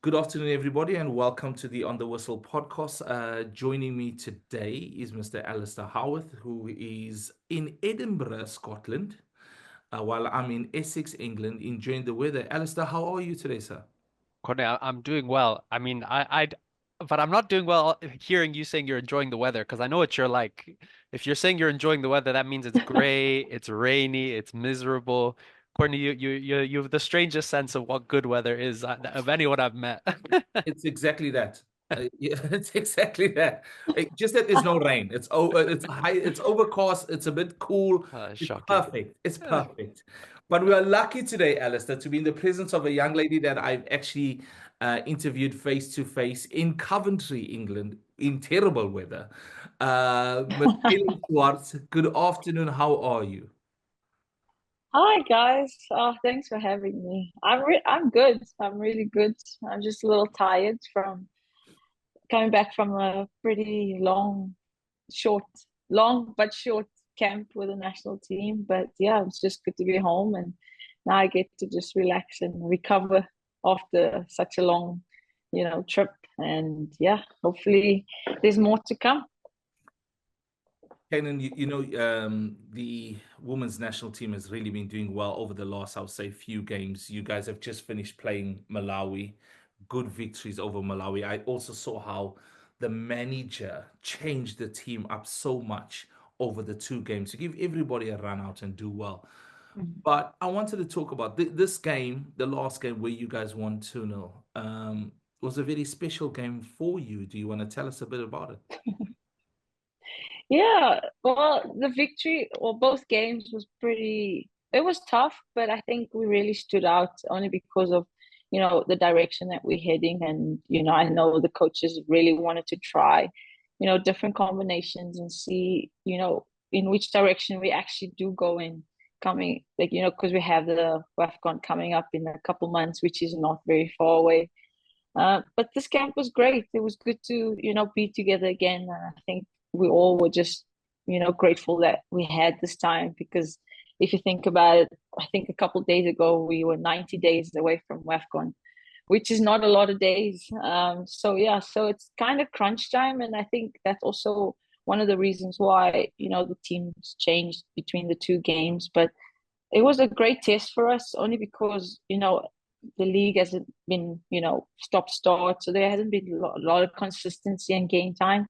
Good afternoon, everybody, and welcome to the On the Whistle podcast. Joining me today is Mr. Alistair Howorth, who is in Edinburgh, Scotland, while I'm in Essex, England, enjoying the weather. Alistair, how are you today, sir? Courtney, I'm doing well. But I'm not doing well hearing you saying you're enjoying the weather because I know what you're like. If you're saying you're enjoying the weather, that means it's gray, it's rainy, it's miserable. Courtney, you have the strangest sense of what good weather is of anyone I've met. It's exactly that. Yeah, it's exactly that. Just that there's no rain. It's high. It's overcast. It's a bit cool. It's Shocking. perfect. It's perfect. But we are lucky today, Alistair, to be in the presence of a young lady that I've actually interviewed face to face in Coventry, England, in terrible weather. Miss Kaylin Swart, good afternoon. How are you? Hi guys. Thanks for having me. I'm good. I'm really good. I'm just a little tired from coming back from a pretty short, long but short camp with the national team. But yeah, it's just good to be home and now I get to just relax and recover after such a long, trip. And yeah, hopefully there's more to come. Kenan, the women's national team has really been doing well over the last, I would say, few games. You guys have just finished playing Malawi, good victories over Malawi. I also saw how the manager changed the team up so much over the two games to give everybody a run out and do well. Mhm. But I wanted to talk about this game, the last game where you guys won 2-0. Was a very special game for you. Do you want to tell us a bit about it? Yeah, well, the victory or both games was it was tough, but I think we really stood out only because of, the direction that we're heading. And, I know the coaches really wanted to try, different combinations and see, in which direction we actually do go in coming, like, because we have the WAFCON coming up in a couple months, which is not very far away. But this camp was great. It was good to, be together again. And I think we all were just, grateful that we had this time because if you think about it, I think a couple of days ago we were 90 days away from WAFCON, which is not a lot of days. So yeah, so it's kind of crunch time, and I think that's also one of the reasons why the teams changed between the two games. But it was a great test for us only because the league hasn't been stop start, so there hasn't been a lot of consistency and game time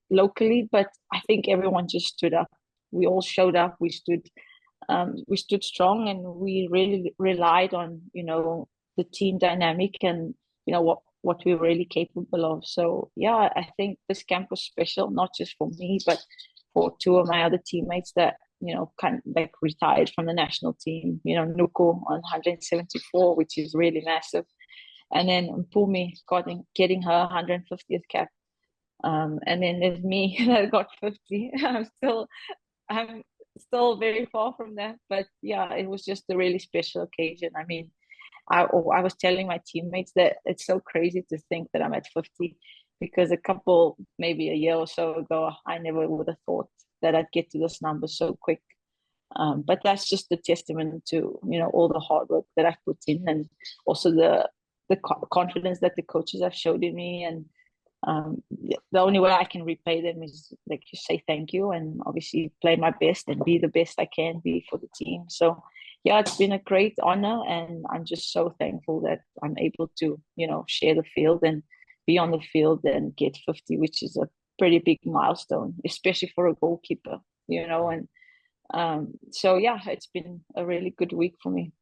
locally. But I think everyone just stood up. We all showed up. We stood strong, and we really relied on the team dynamic and what we're really capable of. So yeah, I think this camp was special, not just for me, but for two of my other teammates that kind of like retired from the national team. Nuku on 174, which is really massive, and then Mpumi getting her 150th cap. And then there's me that got 50. I'm still very far from that, but yeah, it was just a really special occasion. I mean, I was telling my teammates that it's so crazy to think that I'm at 50 because maybe a year or so ago, I never would have thought that I'd get to this number so quick. But that's just a testament to all the hard work that I've put in, and also the confidence that the coaches have showed in me. And the only way I can repay them is like you say thank you, and obviously play my best and be the best I can be for the team. So yeah, it's been a great honor, and I'm just so thankful that I'm able to share the field and be on the field and get 50, which is a pretty big milestone, especially for a goalkeeper. And so yeah, it's been a really good week for me.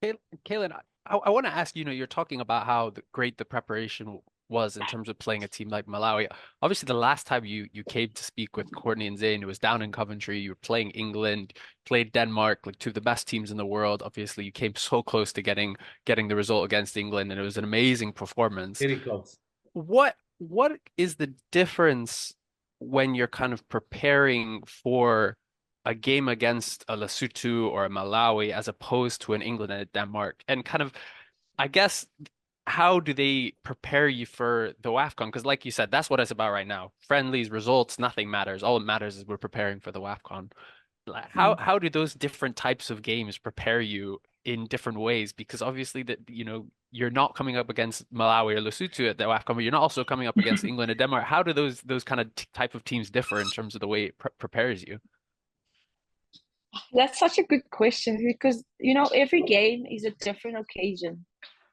Kaylin, I want to ask, you're talking about how great the preparation was in terms of playing a team like Malawi. Obviously, the last time you came to speak with Courtney and Zayn, it was down in Coventry. You were playing England, played Denmark, like two of the best teams in the world. Obviously, you came so close to getting the result against England, and it was an amazing performance. Very close. What is the difference when you're kind of preparing for a game against a Lesotho or a Malawi as opposed to an England and a Denmark? And kind of, I guess, how do they prepare you for the WAFCON? Because like you said, that's what it's about right now. Friendlies, results, nothing matters. All that matters is we're preparing for the WAFCON. Like, Mm. how do those different types of games prepare you in different ways? Because obviously that you're not coming up against Malawi or Lesotho at the WAFCON, but you're not also coming up against England and Denmark. How do those kind of type of teams differ in terms of the way it prepares you? That's such a good question because, every game is a different occasion,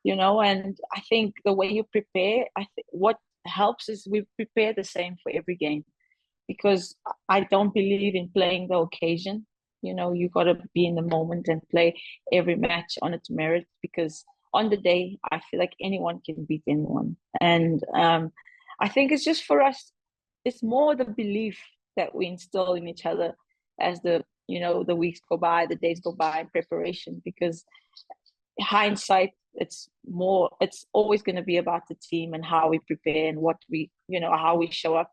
and I think the way you prepare, what helps is we prepare the same for every game because I don't believe in playing the occasion. You got to be in the moment and play every match on its merit because on the day, I feel like anyone can beat anyone. And I think it's just for us, it's more the belief that we instill in each other as the weeks go by, the days go by in preparation because hindsight, it's always going to be about the team and how we prepare and what how we show up.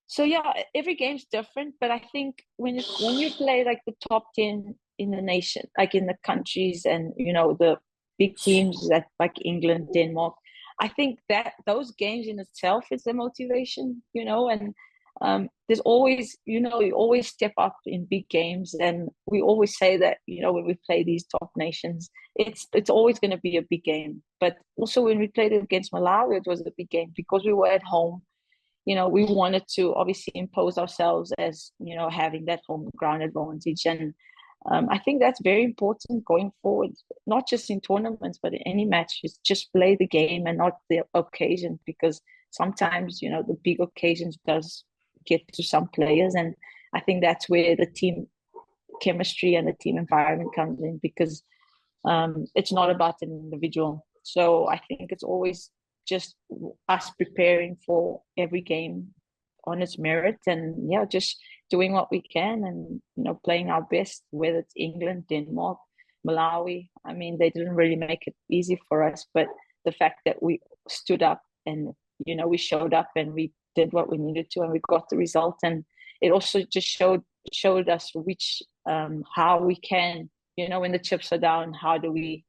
So yeah, every game's different, but I think when you play like the top 10 in the nation, like in the countries and the big teams that like England, Denmark, I think that those games in itself is the motivation, and there's always, you always step up in big games, and we always say that when we play these top nations, it's always going to be a big game. But also when we played against Malawi, it was a big game because we were at home. We wanted to obviously impose ourselves as having that home ground advantage, and I think that's very important going forward, not just in tournaments but in any match. Is just play the game and not the occasion, because sometimes the big occasions does get to some players, and I think that's where the team chemistry and the team environment comes in, because it's not about an individual. So I think it's always just us preparing for every game on its merit, and just doing what we can and playing our best, whether it's England, Denmark, Malawi. I mean, they didn't really make it easy for us, but the fact that we stood up and we showed up and we did what we needed to and we got the result, and it also just showed us which how we can when the chips are down, how do we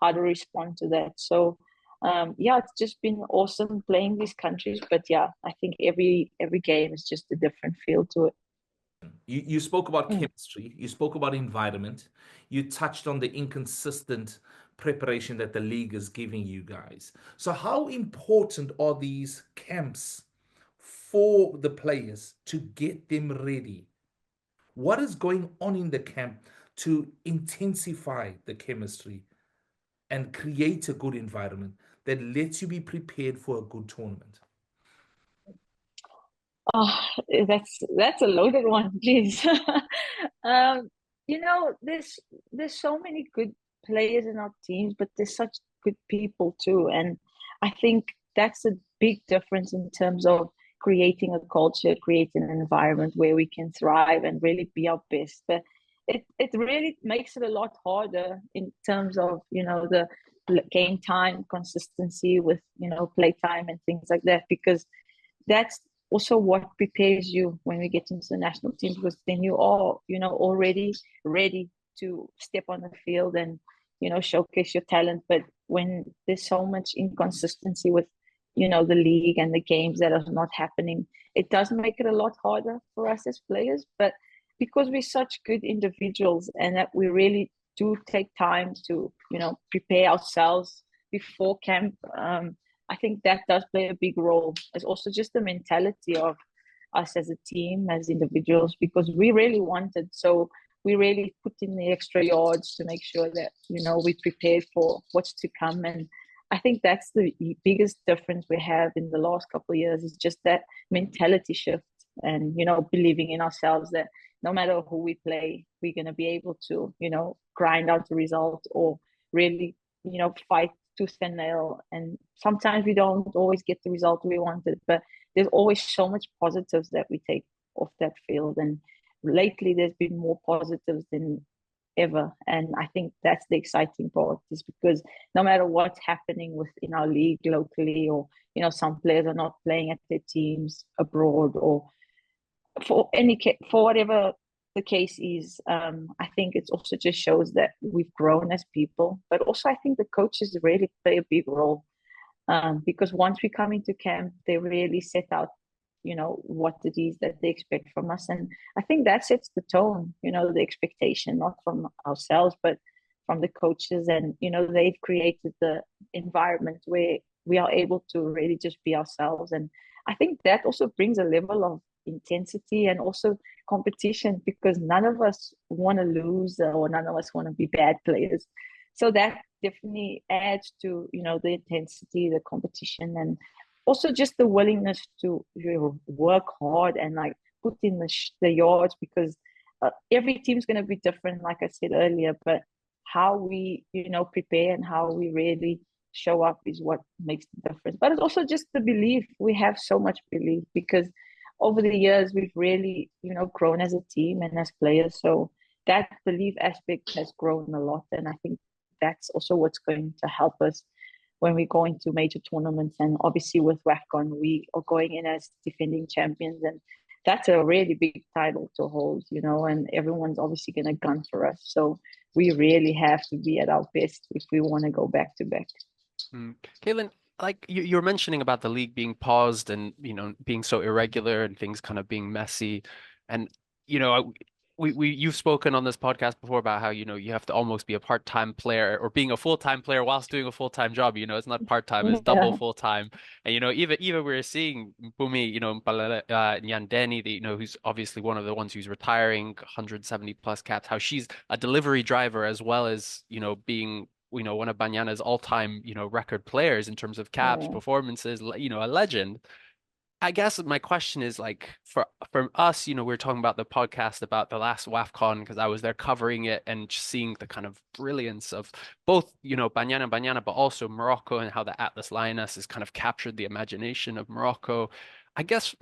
how to respond to that. So it's just been awesome playing these countries, but I think every game is just a different feel to it. You spoke about chemistry, you spoke about environment, you touched on the inconsistent preparation that the league is giving you guys. So how important are these camps for the players to get them ready? What is going on in the camp to intensify the chemistry and create a good environment that lets you be prepared for a good tournament? Oh, that's a loaded one, please. um, there's so many good players in our teams, but there's such good people too, and I think that's a big difference in terms of creating a culture, creating an environment where we can thrive and really be our best. But it really makes it a lot harder in terms of the game time consistency with play time and things like that, because that's also what prepares you when we get into the national team, because then you are already ready to step on the field and showcase your talent. But when there's so much inconsistency with the league and the games that are not happening, it does make it a lot harder for us as players. But because we're such good individuals and that we really do take time to prepare ourselves before camp, I think that does play a big role. It's also just the mentality of us as a team, as individuals, because we really wanted. So we really put in the extra yards to make sure that we prepared for what's to come. And I think that's the biggest difference we have in the last couple of years, is just that mentality shift and believing in ourselves that no matter who we play, we're going to be able to grind out the result, or really fight tooth and nail. And sometimes we don't always get the result we wanted, but there's always so much positives that we take off that field. And lately there's been more positives than ever, and I think that's the exciting part, is because no matter what's happening within our league locally, or some players are not playing at their teams abroad, or for whatever the case is, I think it also just shows that we've grown as people. But also I think the coaches really play a big role, because once we come into camp, they really set out what it is that they expect from us, and I think that sets the tone, the expectation, not from ourselves but from the coaches, and they've created the environment where we are able to really just be ourselves. And I think that also brings a level of intensity and also competition, because none of us want to lose, or none of us want to be bad players. So that definitely adds to the intensity, the competition, and also just the willingness to work hard and like put in the yards, because every team's going to be different, like I said earlier, but how we prepare and how we really show up is what makes the difference. But it's also just the belief. We have so much belief, because over the years we've really grown as a team and as players, so that belief aspect has grown a lot. And I think that's also what's going to help us when we go into major tournaments. And obviously with WAFCON, we are going in as defending champions, and that's a really big title to hold, and everyone's obviously going to gun for us. So we really have to be at our best if we want to go back to back. Kaylin, like you were mentioning about the league being paused and, being so irregular and things kind of being messy. And, you've spoken on this podcast before about how, you have to almost be a part-time player or being a full-time player whilst doing a full-time job. It's not part-time, it's double Yeah. full-time. And, even we're seeing Bumi, Nyandeni, who's obviously one of the ones who's retiring, 170 plus caps, how she's a delivery driver as well as, being one of Banyana's all-time, record players in terms of caps, Yeah. performances, a legend. I guess my question is like for us, we were talking about the podcast about the last WAFCON because I was there covering it and just seeing the kind of brilliance of both, Banyana Banyana, but also Morocco and how the Atlas Lioness has kind of captured the imagination of Morocco. I guess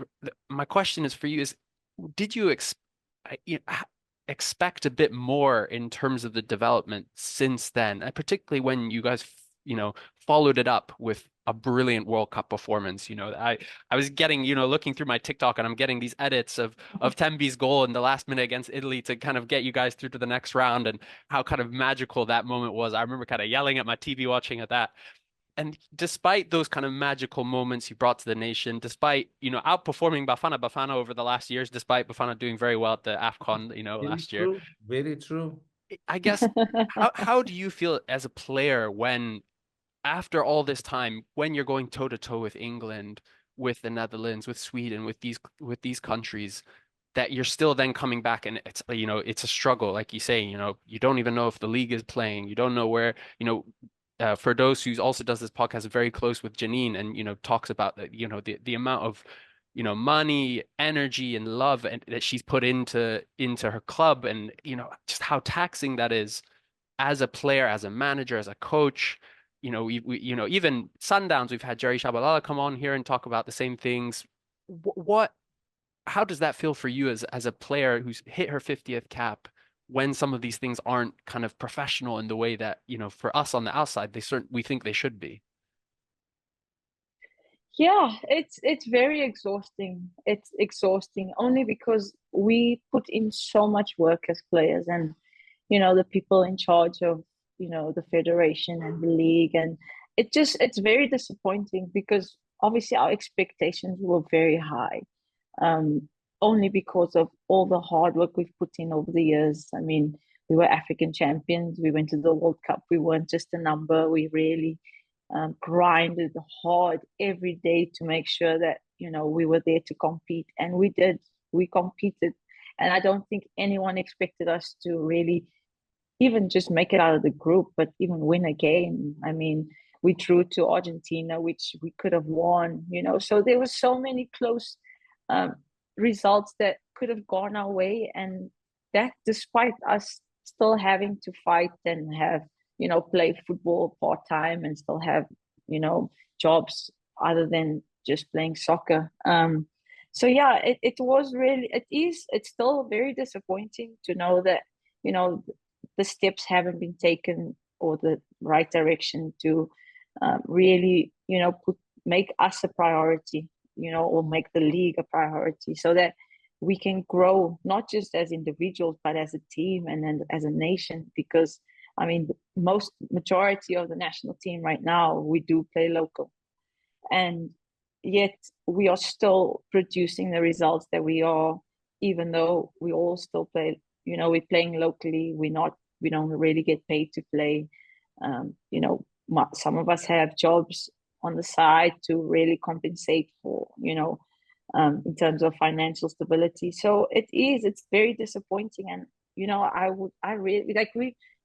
my question is for you is, did you expect a bit more in terms of the development since then, and particularly when you guys, followed it up with a brilliant World Cup performance? I was getting, looking through my TikTok and I'm getting these edits of Tembi's goal in the last minute against Italy to kind of get you guys through to the next round, and how kind of magical that moment was. I remember kind of yelling at my TV watching at that. And despite those kind of magical moments you brought to the nation, despite, outperforming Bafana over the last years, despite Bafana doing very well at the AFCON, Very last year, true. Very true. I guess, how do you feel as a player when, after all this time, when you're going toe to toe with England, with the Netherlands, with Sweden, with these countries, that you're still then coming back and it's a struggle, like you say, you don't even know if the league is playing, you don't know where, Firdaus, who also does this podcast, very close with Janine, and talks about the amount of money, energy, and love that she's put into her club, and just how taxing that is as a player, as a manager, as a coach. Even Sundowns, we've had Jerry Shabalala come on here and talk about the same things. How does that feel for you as a player who's hit her 50th cap, when some of these things aren't kind of professional in the way that, for us on the outside, we think they should be? Yeah, it's very exhausting. It's exhausting only because we put in so much work as players, and the people in charge of the federation and the league, and it's very disappointing, because obviously our expectations were very high, um, only because of all the hard work we've put in over the years. I mean, we were African champions, we went to the World Cup, we weren't just a number. We really grinded hard every day to make sure that we were there to compete, and we did. We competed, and I don't think anyone expected us to really even just make it out of the group, but even win a game. I mean, we drew to Argentina, which we could have won, So there were so many close um, results that could have gone our way, and that despite us still having to fight and have, play football part time and still have, jobs other than just playing soccer. So yeah, it was really, it's still very disappointing to know that, the steps haven't been taken, or the right direction to really, make us a priority, or make the league a priority, so that we can grow not just as individuals but as a team and then as a nation. Because I mean, the majority of the national team right now, we do play local, and yet we are still producing the results that we are, even though we all still play. We're playing locally. We're not We don't really get paid to play. You know, some of us have jobs on the side to really compensate for, you know, in terms of financial stability. So it's very disappointing. And, you know, I really like,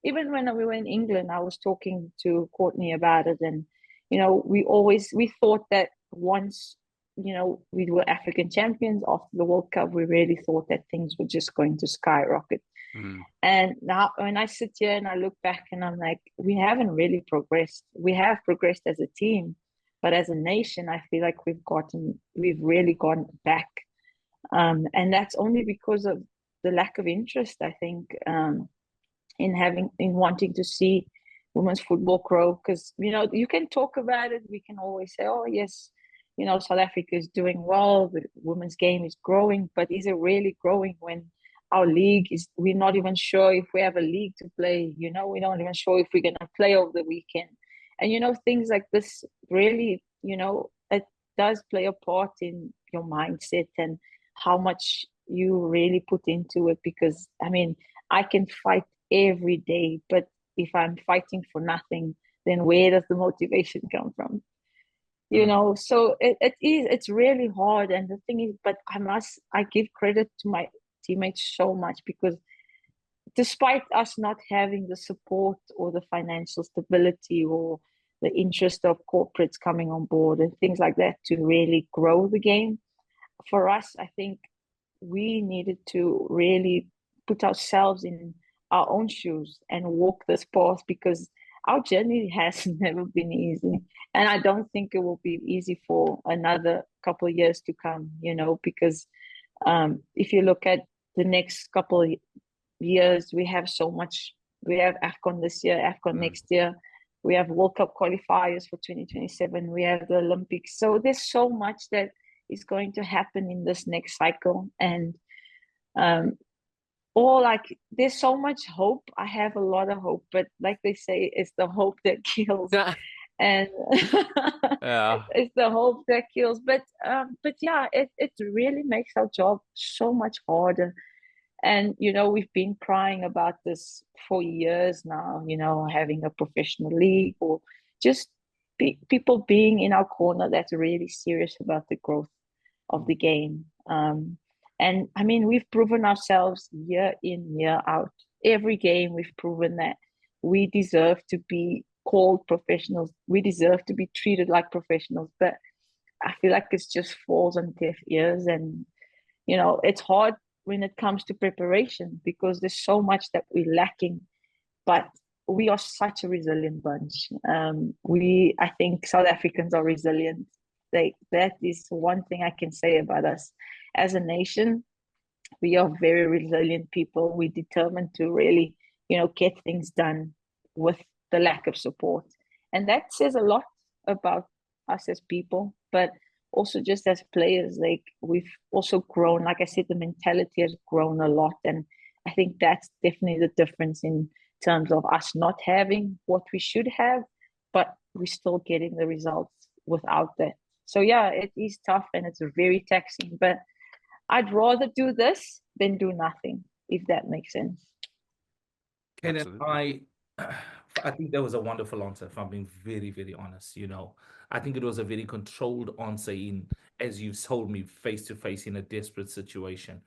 even when we were in England, I was talking to Courtney about it. And, you know, we thought that once, you know, we were African champions after the World Cup, we really thought that things were just going to skyrocket. And now when I sit here and I look back and I'm like, we haven't really progressed. We have progressed as a team, but as a nation, I feel like we've really gone back. And that's only because of the lack of interest, I think, in wanting to see women's football grow. Because, you know, you can talk about it. We can always say, oh, yes, you know, South Africa is doing well. The women's game is growing, but is it really growing when our league we're not even sure if we have a league to play, you know, we're not even sure if we're going to play over the weekend. And, you know, things like this really, you know, it does play a part in your mindset and how much you really put into it. Because, I mean, I can fight every day, but if I'm fighting for nothing, then where does the motivation come from? You know, so it's really hard. And the thing is, but I give credit to my teammates so much, because despite us not having the support or the financial stability or the interest of corporates coming on board and things like that to really grow the game, for us, I think we needed to really put ourselves in our own shoes and walk this path, because our journey has never been easy. And I don't think it will be easy for another couple of years to come, you know, because if you look at the next couple of years, we have so much. We have AFCON this year, AFCON next year. We have World Cup qualifiers for 2027. We have the Olympics. So there's so much that is going to happen in this next cycle. And there's so much hope. I have a lot of hope, but like they say, it's the hope that kills. And Yeah, it's the hope that kills. But yeah, it really makes our job so much harder. And, you know, we've been crying about this for years now, you know, having a professional league or just people being in our corner that's really serious about the growth of the game. And I mean, we've proven ourselves year in, year out. Every game, we've proven that we deserve to be called professionals. We deserve to be treated like professionals. But I feel like it's just falls on deaf ears. And, you know, it's hard when it comes to preparation, because there's so much that we're lacking. But we are such a resilient bunch. I think South Africans are resilient. That is one thing I can say about us as a nation. We are very resilient people. We're determined to really, you know, get things done with the lack of support. And that says a lot about us as people, but also just as players. Like, we've also grown. Like I said, the mentality has grown a lot. And I think that's definitely the difference in terms of us not having what we should have, but we're still getting the results without that. So yeah, it is tough and it's very taxing, but I'd rather do this than do nothing, if that makes sense. Kaylin, I think that was a wonderful answer, if I'm being very, very honest. You know, I think it was a very controlled answer as you've told me, face to face in a desperate situation.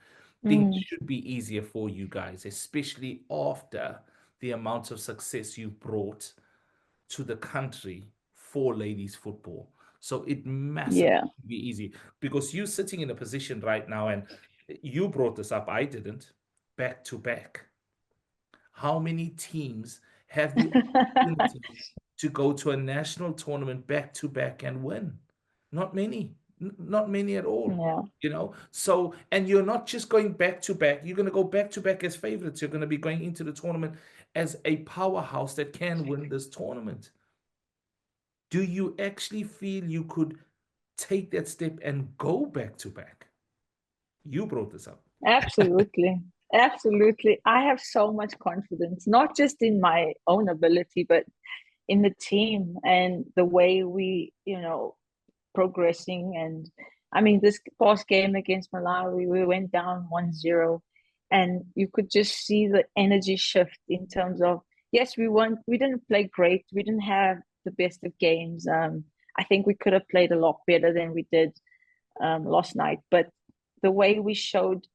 Things should be easier for you guys, especially after the amount of success you brought to the country for ladies football. So it massively should be easy, because you're sitting in a position right now, and you brought this up, I didn't, back to back. How many teams have the opportunity to go to a national tournament back to back and win? Not many. Not many at all. Yeah. You know, so, and you're not just going back to back, you're going to go back to back as favorites. You're going to be going into the tournament as a powerhouse that can win this tournament. Do you actually feel you could take that step and go back to back? You brought this up. Absolutely. Absolutely. I have so much confidence, not just in my own ability, but in the team and the way we, you know, progressing. And I mean, this past game against Malawi, we went down 1-0. and you could just see the energy shift in terms of, yes, we didn't play great, we didn't have the best of games. I think we could have played a lot better than we did last night, but the way we showed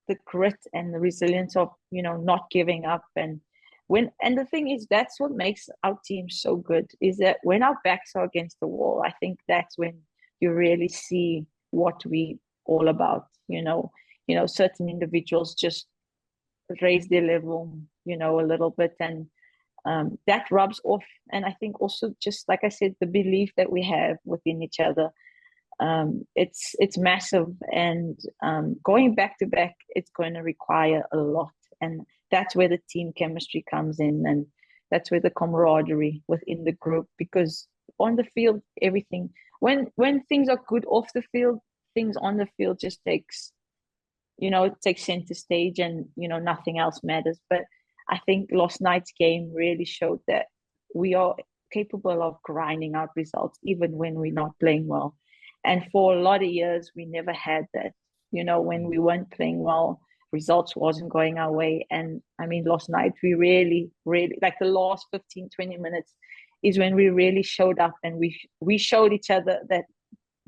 the grit and the resilience of not giving up, and the thing is, that's what makes our team so good, is that when our backs are against the wall, I think that's when you really see what we all about. Certain individuals just raise their level, a little bit, and that rubs off. And I think also, just like I said, the belief that we have within each other, it's massive. And going back to back, it's going to require a lot, and that's where the team chemistry comes in, and that's where the camaraderie within the group. Because on the field, everything, when things are good off the field, things on the field just it takes center stage, and nothing else matters. But I think last night's game really showed that we are capable of grinding out results even when we're not playing well. And for a lot of years, we never had that. When we weren't playing well, results wasn't going our way. And I mean, last night, we really, really, like the last 15, 20 minutes is when we really showed up, and we showed each other that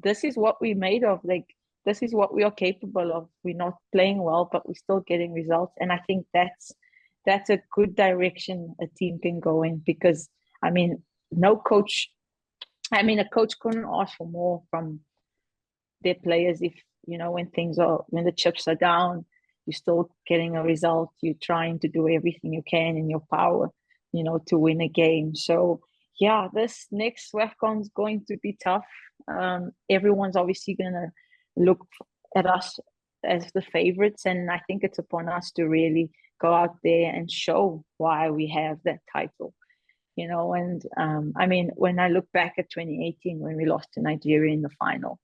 this is what we're made of. Like, this is what we are capable of. We're not playing well, but we're still getting results. And I think that's a good direction a team can go in, because I mean, no coach, a coach couldn't ask for more from their players. If when the chips are down, you're still getting a result. You're trying to do everything you can in your power, to win a game. So yeah, this next WAFCON is going to be tough. Everyone's obviously gonna look at us as the favorites, and I think it's upon us to really go out there and show why we have that title. And I mean, when I look back at 2018, when we lost to Nigeria in the final,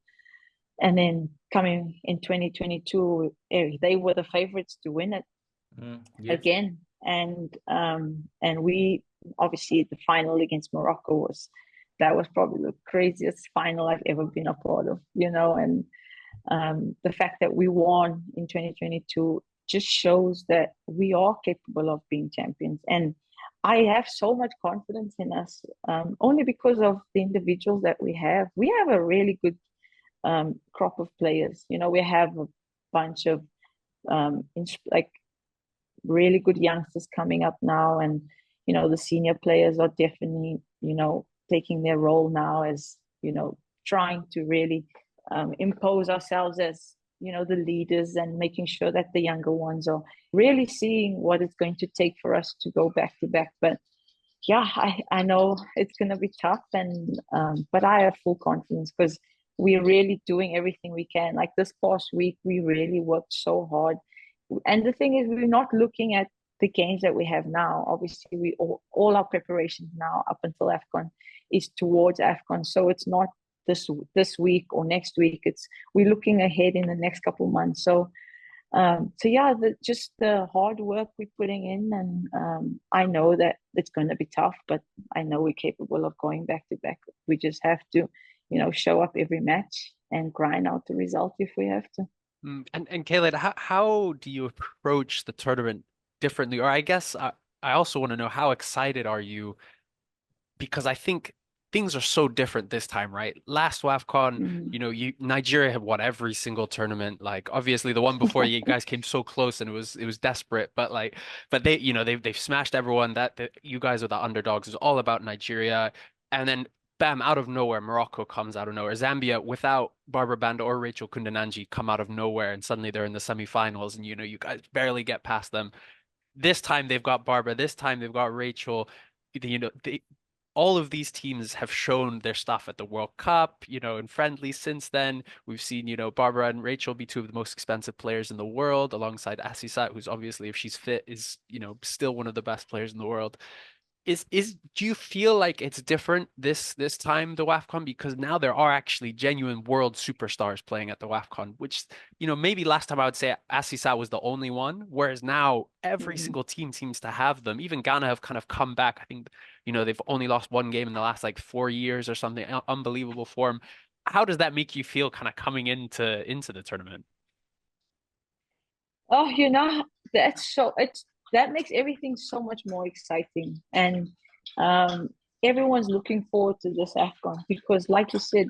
and then coming in 2022, they were the favorites to win it Yes. again. And we obviously, the final against Morocco was probably the craziest final I've ever been a part of, and the fact that we won in 2022 just shows that we are capable of being champions. And I have so much confidence in us, only because of the individuals that we have. We have a really good crop of players. We have a bunch of like really good youngsters coming up now, and the senior players are definitely taking their role now as trying to really impose ourselves as the leaders, and making sure that the younger ones are really seeing what it's going to take for us to go back to back. But yeah, I know it's going to be tough, and but I have full confidence, because we're really doing everything we can. Like this past week, we really worked so hard. And the thing is, we're not looking at the games that we have now. Obviously, all our preparations now up until AFCON is towards AFCON. So it's not this week or next week. We're looking ahead in the next couple of months. So yeah, just the hard work we're putting in, and I know that it's going to be tough, but I know we're capable of going back to back. We just have to, show up every match and grind out the result if we have to. And Kaylin, how do you approach the tournament differently? Or I guess I also want to know, how excited are you? Because I think things are so different this time, right? Last WAFCON, Mm. Nigeria had won every single tournament. Like obviously the one before you guys came so close and it was desperate, but they they've smashed everyone. That you guys are the underdogs. It's all about Nigeria. And then bam, out of nowhere, Morocco comes out of nowhere. Zambia, without Barbara Banda or Rachel Kundananji, come out of nowhere, and suddenly they're in the semifinals, and you guys barely get past them. This time they've got Barbara. This time they've got Rachel. All of these teams have shown their stuff at the World Cup, in friendlies since then. We've seen, Barbara and Rachel be two of the most expensive players in the world, alongside Asisat, who's obviously, if she's fit, is, still one of the best players in the world. Do you feel like it's different this time, the WAFCON, because now there are actually genuine world superstars playing at the WAFCON, which maybe last time I would say Asisat was the only one, whereas now every Mm. single team seems to have them. Even Ghana have kind of come back. I think they've only lost one game in the last like 4 years or something. Unbelievable form. How does that make you feel kind of coming into the tournament? Oh, that makes everything so much more exciting. And um, everyone's looking forward to this AFCON because, like you said,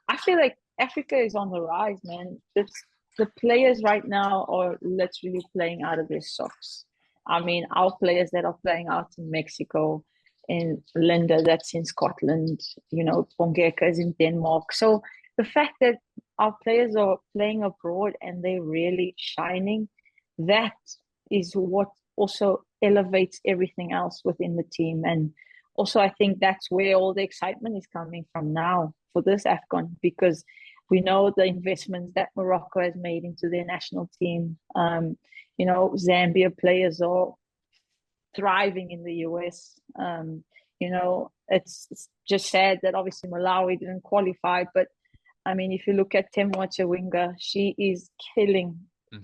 I feel like Africa is on the rise, man. The players right now are literally playing out of their socks. I mean, our players that are playing out in Mexico, in Linda that's in Scotland, Bongeka is in Denmark. So the fact that our players are playing abroad and they're really shining, that is what also elevates everything else within the team. And also, I think that's where all the excitement is coming from now for this AFCON because we know the investments that Morocco has made into their national team. Zambia players are thriving in the US. It's just sad that obviously Malawi didn't qualify, but I mean, if you look at Temwa Chawinga, she is killing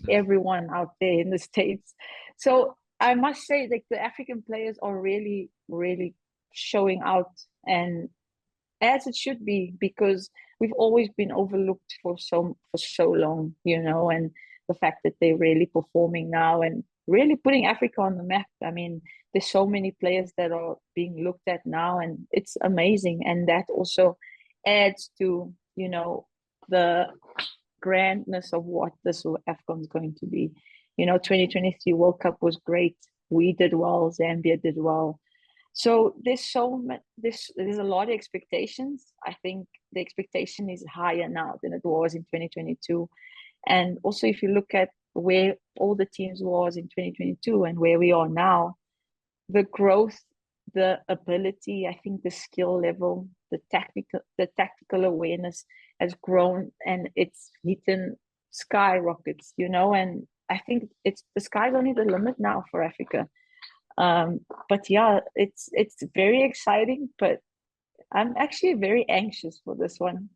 everyone out there in the States. So I must say that the African players are really, really showing out, and as it should be, because we've always been overlooked for so long, and the fact that they're really performing now and really putting Africa on the map. I mean, there's so many players that are being looked at now, and it's amazing. And that also adds to, the grandness of what this AFCON is going to be. 2023 World Cup was great. We did well. Zambia did well. So there's a lot of expectations. I think the expectation is higher now than it was in 2022. And also, if you look at where all the teams was in 2022 and where we are now, the growth, the ability, I think the skill level, the tactical awareness has grown, and it's hitting skyrockets, and I think it's the sky's only the limit now for Africa. But yeah, it's very exciting, but I'm actually very anxious for this one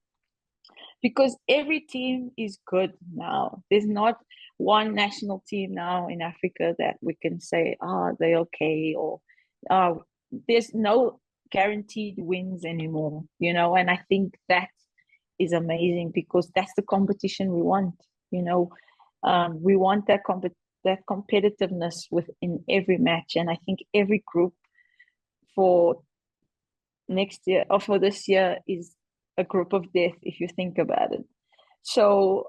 because every team is good now. There's not one national team now in Africa that we can say, they're okay, or there's no guaranteed wins anymore, and I think that is amazing because that's the competition we want, we want that competitiveness within every match. And I think every group for next year or for this year is a group of death if you think about it. So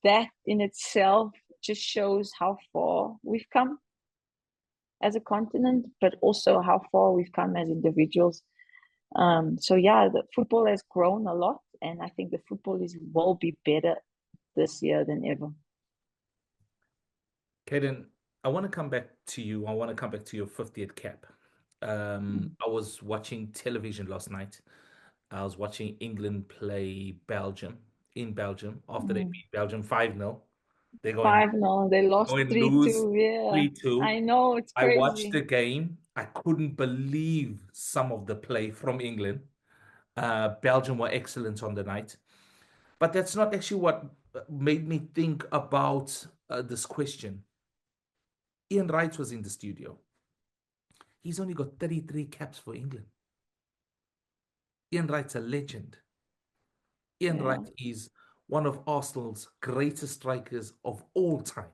that in itself just shows how far we've come as a continent, but also how far we've come as individuals. So yeah, the football has grown a lot, and I think the football will be better this year than ever. Kaylin, I want to come back to you. I want to come back to your 50th cap. I was watching television last night. I was watching England play Belgium in Belgium after they beat Belgium 5-0. They're going 5-0. They lost going lose 3-2. Yeah, 3-2. I know, it's I watched crazy. the game. I couldn't believe some of the play from England. Belgium were excellent on the night. But that's not actually what made me think about this question. Ian Wright was in the studio. He's only got 33 caps for England. Ian Wright's a legend. Ian Wright is one of Arsenal's greatest strikers of all time.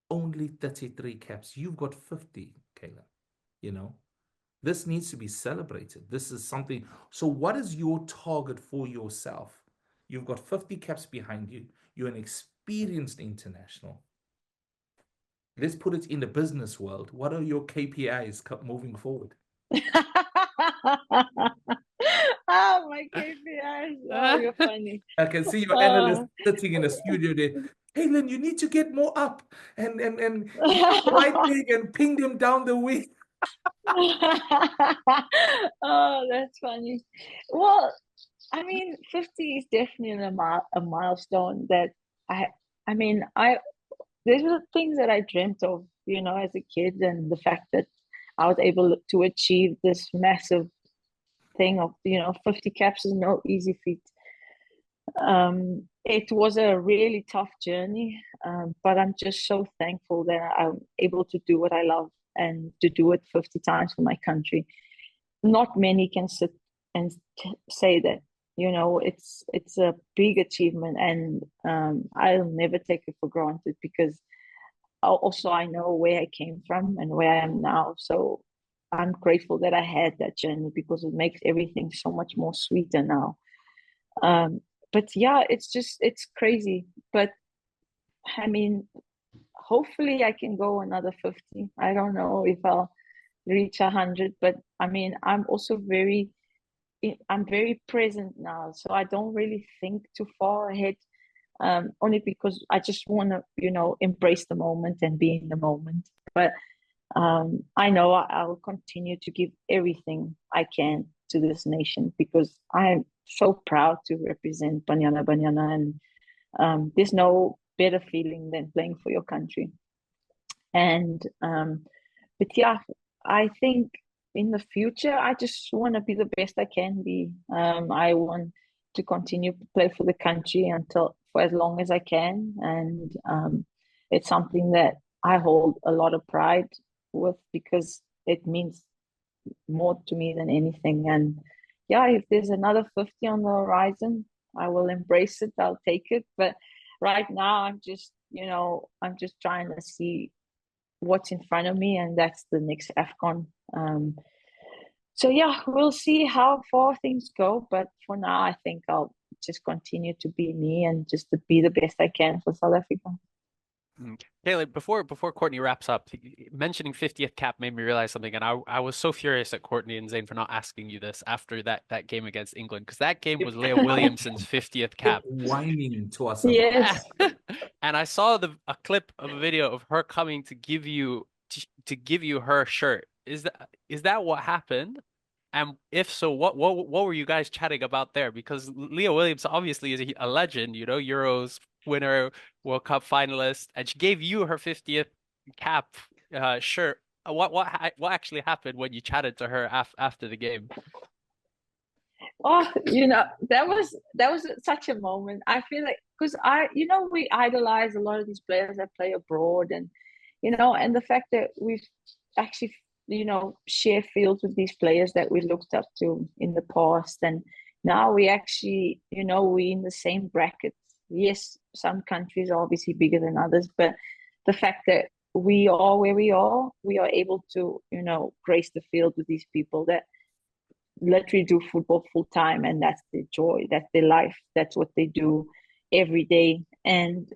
Only 33 caps. You've got 50, Kaylin. This needs to be celebrated. This is something. So what is your target for yourself? You've got 50 caps behind you. You're an experienced international. Let's put it in the business world. What are your KPIs moving forward? Oh, my KPIs. Oh, you're funny. I can see your analyst sitting in a studio there. Kaylin, you need to get more up and right leg and ping them down the wing. Oh, that's funny. Well, I mean, 50 is definitely a milestone that I mean, these were the things that I dreamt of, as a kid, and the fact that I was able to achieve this massive thing of, 50 caps is no easy feat. It was a really tough journey, but I'm just so thankful that I'm able to do what I love and to do it 50 times for my country. Not many can sit and say that it's a big achievement, and I'll never take it for granted because also I know where I came from and where I am now. So I'm grateful that I had that journey because it makes everything so much more sweeter now. But yeah, it's crazy. But I mean, hopefully I can go another 50. I don't know if I'll reach 100, but I mean, I'm very present now, so I don't really think too far ahead. Only because I just want to, embrace the moment and be in the moment. But I know I will continue to give everything I can to this nation because I'm so proud to represent Banyana Banyana, and there's no better feeling than playing for your country. And but yeah, I think in the future, I just want to be the best I can be. I want to continue to play for the country for as long as I can, and it's something that I hold a lot of pride with because it means more to me than anything. And yeah, if there's another 50 on the horizon, I will embrace it. I'll take it. But right now, I'm just trying to see what's in front of me, and that's the next AFCON. So yeah, we'll see how far things go. But for now, I think I'll just continue to be me and just to be the best I can for South Africa. Kaylin, before Courtney wraps up, mentioning 50th cap made me realize something, and I was so furious at Courtney and Zane for not asking you this after that game against England, because that game was Leah Williamson's 50th cap. Whining to us. Yes. And I saw a clip of a video of her coming to give you her shirt. Is that what happened? And if so, what were you guys chatting about there? Because Leah Williams obviously is a legend, Euros winner, World Cup finalist, and she gave you her 50th cap shirt. What actually happened when you chatted to her after the game? Oh, that was such a moment. I feel like because we idolize a lot of these players that play abroad, and and the fact that we've actually share fields with these players that we looked up to in the past, and now we actually we in the same brackets. Yes, some countries are obviously bigger than others, but the fact that we are where we are able to grace the field with these people that literally do football full time, and that's their joy, that's their life, that's what they do every day. And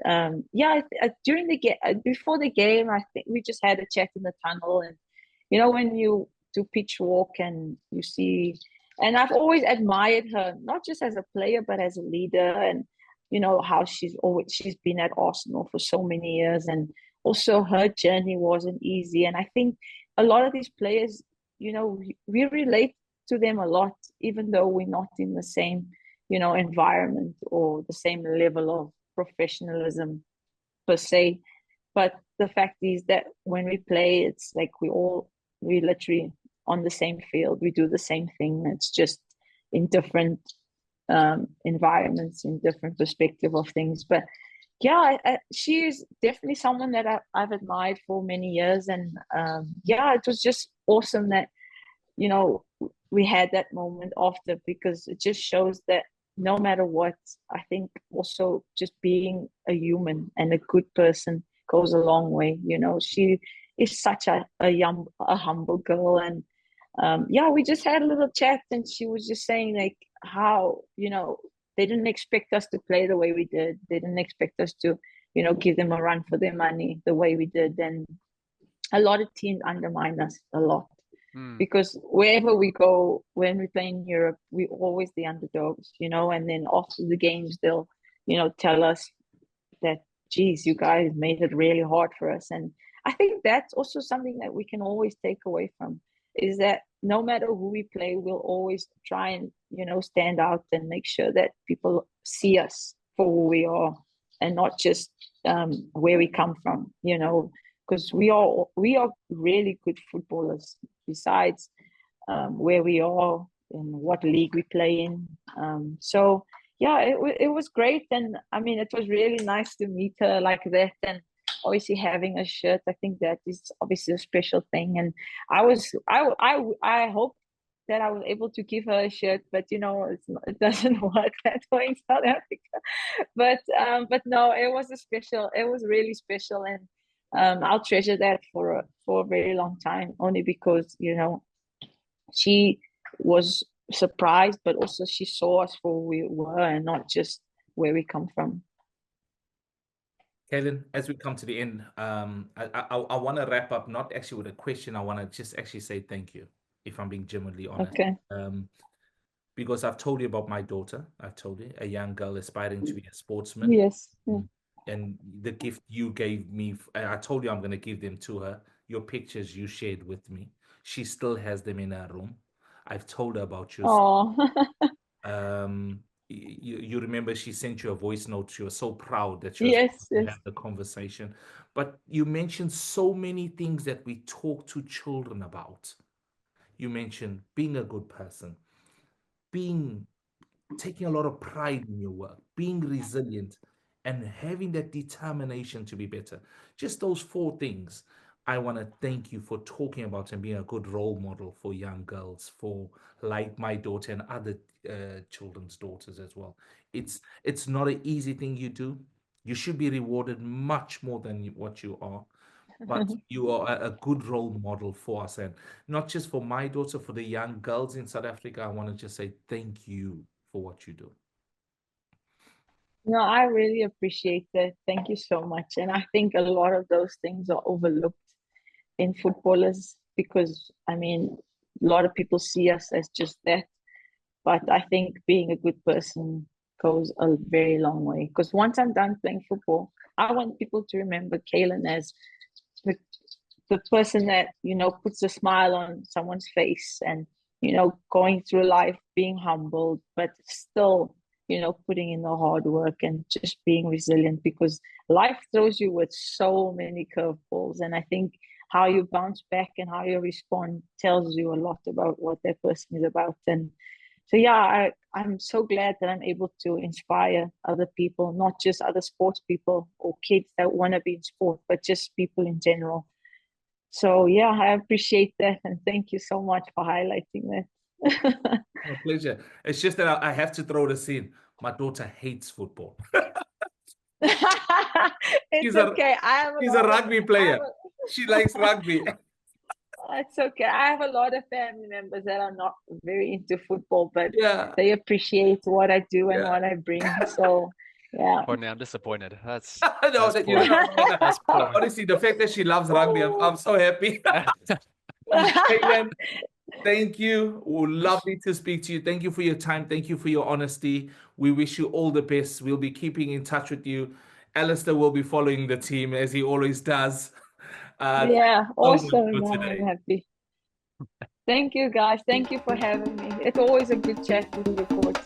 yeah, during the game, before the game, I think we just had a chat in the tunnel, and when you do pitch walk and you see, and I've always admired her, not just as a player but as a leader, and how she's been at Arsenal for so many years, and also her journey wasn't easy. And I think a lot of these players, we relate to them a lot, even though we're not in the same environment or the same level of professionalism per se. But the fact is that when we play, it's like we literally on the same field, we do the same thing. It's just in different environments, in different perspective of things. But yeah, she is definitely someone that I've admired for many years. And yeah, it was just awesome that we had that moment after, because it just shows that no matter what, I think also just being a human and a good person goes a long way. She is such a humble girl. And yeah, we just had a little chat, and she was just saying like how they didn't expect us to play the way we did. They didn't expect us to give them a run for their money the way we did. And a lot of teams undermine us a lot. Because wherever we go, when we play in Europe, we're always the underdogs, and then after the games, they'll, tell us that, geez, you guys made it really hard for us. And I think that's also something that we can always take away from, is that no matter who we play, we'll always try and, stand out and make sure that people see us for who we are and not just where we come from, because we are really good footballers besides where we are and what league we play in. So yeah, it was great. And I mean, it was really nice to meet her like that, and obviously having a shirt, I think that is obviously a special thing. And I hope that I was able to give her a shirt, but it doesn't work that way in South Africa. But no, it was really special, and I'll treasure that for a very long time, only because she was surprised, but also she saw us for who we were and not just where we come from. Kaylin, as we come to the end, I want to wrap up not actually with a question. I want to just actually say thank you, if I'm being genuinely honest. Okay. Because I've told you about my daughter. I've told you, a young girl aspiring to be a sportsman. Yes. Yeah. And the gift you gave me, I told you I'm going to give them to her. Your pictures you shared with me. She still has them in her room. I've told her about you. Oh. You remember she sent you a voice note. She was so proud that she was Yes. able to have the conversation. But you mentioned so many things that we talk to children about. You mentioned being a good person, taking a lot of pride in your work, being resilient, and having that determination to be better. Just those 4 things. I want to thank you for talking about and being a good role model for young girls, for like my daughter and other children's daughters as well. It's not an easy thing you do. You should be rewarded much more than what you are. But you are a good role model for us, and not just for my daughter, for the young girls in South Africa. I want to just say thank you for what you do. No, I really appreciate that. Thank you so much. And I think a lot of those things are overlooked in footballers because, a lot of people see us as just that. But I think being a good person goes a very long way. Because once I'm done playing football, I want people to remember Kaylin as the person that, puts a smile on someone's face and, going through life being humbled, but still, putting in the hard work and just being resilient, because life throws you with so many curveballs. And I think how you bounce back and how you respond tells you a lot about what that person is about. And so, yeah, I'm so glad that I'm able to inspire other people, not just other sports people or kids that want to be in sport, but just people in general. So, yeah, I appreciate that. And thank you so much for highlighting that. My pleasure. It's just that I have to throw this in. My daughter hates football. It's okay. She's a rugby player. She likes rugby. It's okay. I have a lot of family members that are not very into football, but Yeah. they appreciate what I do and what I bring. So, yeah. Courtney, I'm disappointed. That's No, that's poor. That's poor. Honestly, the fact that she loves rugby, I'm so happy. Kaylin, thank you. Lovely to speak to you. Thank you for your time. Thank you for your honesty. We wish you all the best. We'll be keeping in touch with you. Alistair will be following the team as he always does. Yeah, awesome. I'm happy. Thank you, guys. Thank you for having me. It's always a good chat with you, Court.